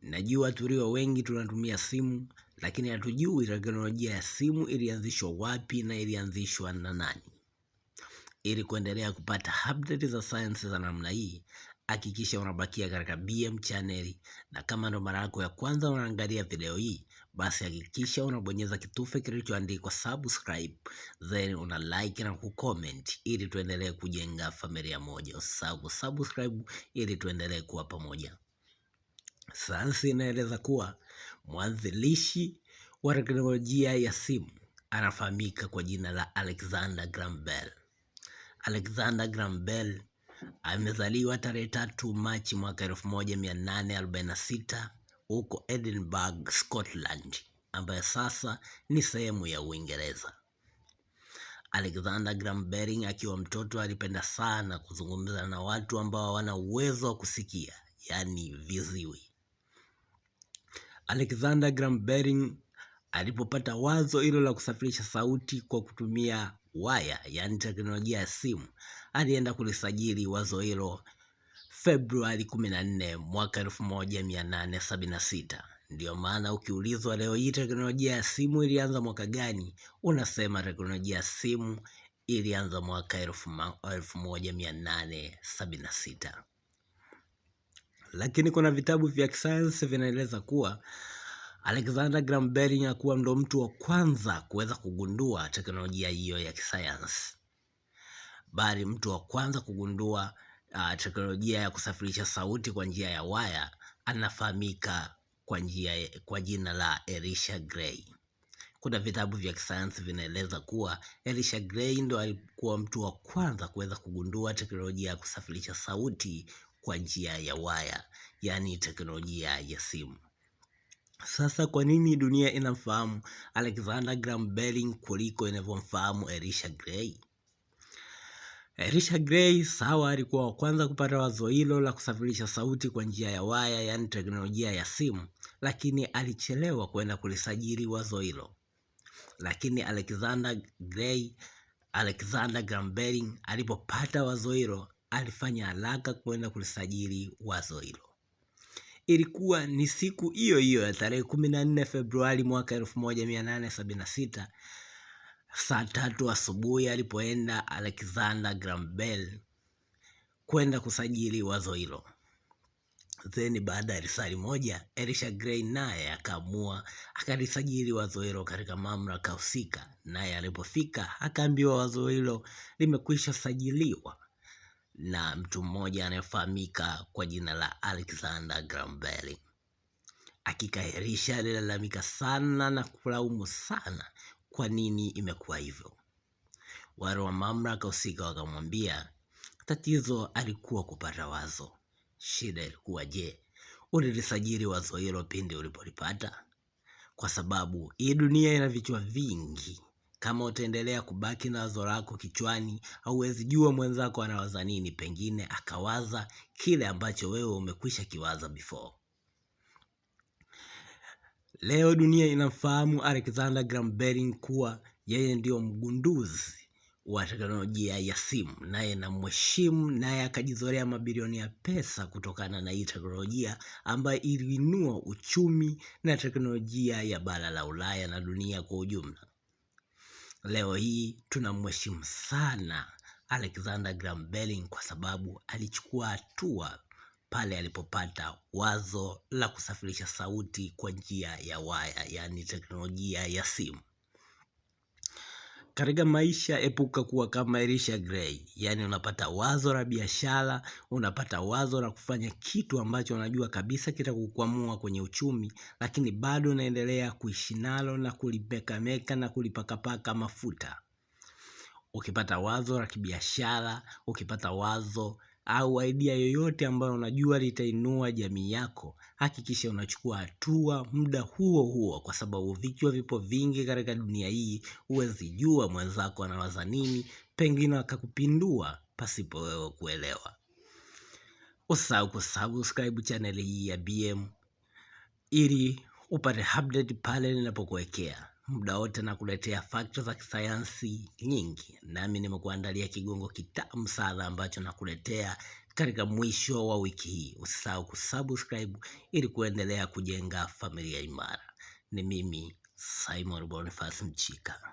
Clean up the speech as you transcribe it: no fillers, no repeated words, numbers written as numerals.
Najua tulio wengi tunatumia simu, lakini hatujui teknolojia ya simu ilianzishwa wapi na ilianzishwa na nani. Ili kuendelea kupata update za science za namna hii, hakikisha unabakia katika BM channel, na kama ndo mara yako ya kwanza unaangalia video hii, basi hakikisha unabonyeza kitufe kilichoandikwa subscribe, then una like na kucomment ili tuendelee kujenga familia moja. Usisahau kusubscribe ili tuendelee kuwa pamoja. Sayansi inaeleza kuwa mwanzilishi wa teknolojia ya simu anafahamika kwa jina la Alexander Graham Bell. Alexander Graham Bell amezaliwa tarehe 3 Machi mwaka 1846 huko Edinburgh, Scotland, ambayo sasa ni sehemu ya Uingereza. Alexander Graham Bell akiwa mtoto alipenda sana kuzungumza na watu ambao hawana uwezo wa kusikia, yani viziwi. Alexander Graham Bell alipopata wazo hilo la kusafirisha sauti kwa kutumia waya, yani teknolojia ya simu, alienda kulisajili wazo hilo Februari 14 mwaka 1876. Ndio maana ukiulizwa leo hii teknolojia ya simu ilianza mwaka gani, unasema teknolojia ya simu ilianza mwaka 1876. Lakini kuna vitabu vya kisayansi vinaeleza kuwa Alexander Graham Bell hakuwa ndo mtu wa kwanza kuweza kugundua teknolojia hiyo ya kisayansi, bali mtu wa kwanza kugundua teknolojia ya kusafirisha sauti kwa njia ya waya anafahamika kwa jina la Elisha Gray. Kuna vitabu vya kisayansi vinaeleza kuwa Elisha Gray ndo alikuwa mtu wa kwanza kuweza kugundua teknolojia ya kusafirisha sauti kwa njia ya waya, yani teknolojia ya simu. Sasa kwa nini dunia inamfahamu Alexander Graham Bell kuliko inavyomfahamu Elisha Gray? Elisha Gray sawa alikuwa wa kwanza kupata wazo hilo la kusafirisha sauti kwa njia ya waya, yani teknolojia ya simu, lakini alichelewa kwenda kulisajili wazo hilo. Lakini Alexander Graham Bell alipopata wazo hilo, alifanya haraka kwenda kulisajili wazo hilo. Ilikuwa ni siku hiyo hiyo ya tarehe 14 Februari mwaka 1876 saa 3 asubuhi alipoenda Alexander Graham Bell kwenda kusajili wazo hilo. Then baada ya risali moja, Elisha Gray naye akaamua akalisajili wazo hilo katika mamlaka husika, naye alipofika akaambiwa wazo hilo limekwisha sajiliwa na mtu mmoja anayefahamika kwa jina la Alexander Graham Bell. Hakika Elisha alilalamika sana na kulaumu sana kwa nini imekuwa hivyo. Wale wa mamlaka husika wakamwambia tatizo alikuwa kupata wazo. Shida ilikuwa je, ulilisajili wazo hilo pindi ulipolipata? Kwa sababu hii dunia ina vichwa vingi. Kama utaendelea kubaki na wazo lako kichwani, hauwezi jua mwenzako anawaza nini, pengine akawaza kile ambacho wewe umekwisha kiwaza before. Leo dunia inamfahamu Alexander Graham Bell kuwa yeye ndio mgunduzi wa teknolojia ya simu, naye namheshimu, naye akajizolea mabilioni ya pesa kutokana na hii teknolojia ambayo iliinua uchumi na teknolojia ya bara la Ulaya na dunia kwa ujumla. Leo hii tunamheshimu sana Alexander Graham Bell kwa sababu alichukua hatua pale alipopata wazo la kusafirisha sauti kwa njia ya waya, yani teknolojia ya simu. Katika maisha epuka kuwa kama Elisha Gray, yani unapata wazo la biashara, unapata wazo la kufanya kitu ambacho unajua kabisa kitakukwamua kwenye uchumi, lakini bado unaendelea kuishi nalo na kulimekameka na kulipakapaka mafuta. Ukipata wazo la kibiashara, ukipata wazo au idea yoyote ambayo unajua litainua jamii yako, hakikisha unachukua hatua muda huo huo, kwa sababu vichwa vipo vingi katika dunia hii. Huwezi jua mwenzako anawaza nini, pengine akakupindua pasipo wewe kuelewa. Usisahau kusubscribe channel hii ya BM ili upate update pale ninapokuwekea. Muda wote na kuletea facts za kisayansi nyingi, nami nimekuandalia kigongo kitamu sana ambacho nakuletea katika mwisho wa wiki hii. Usisahau kusubscribe ili kuendelea kujenga familia imara. Ni mimi Simon Boniface Mchika.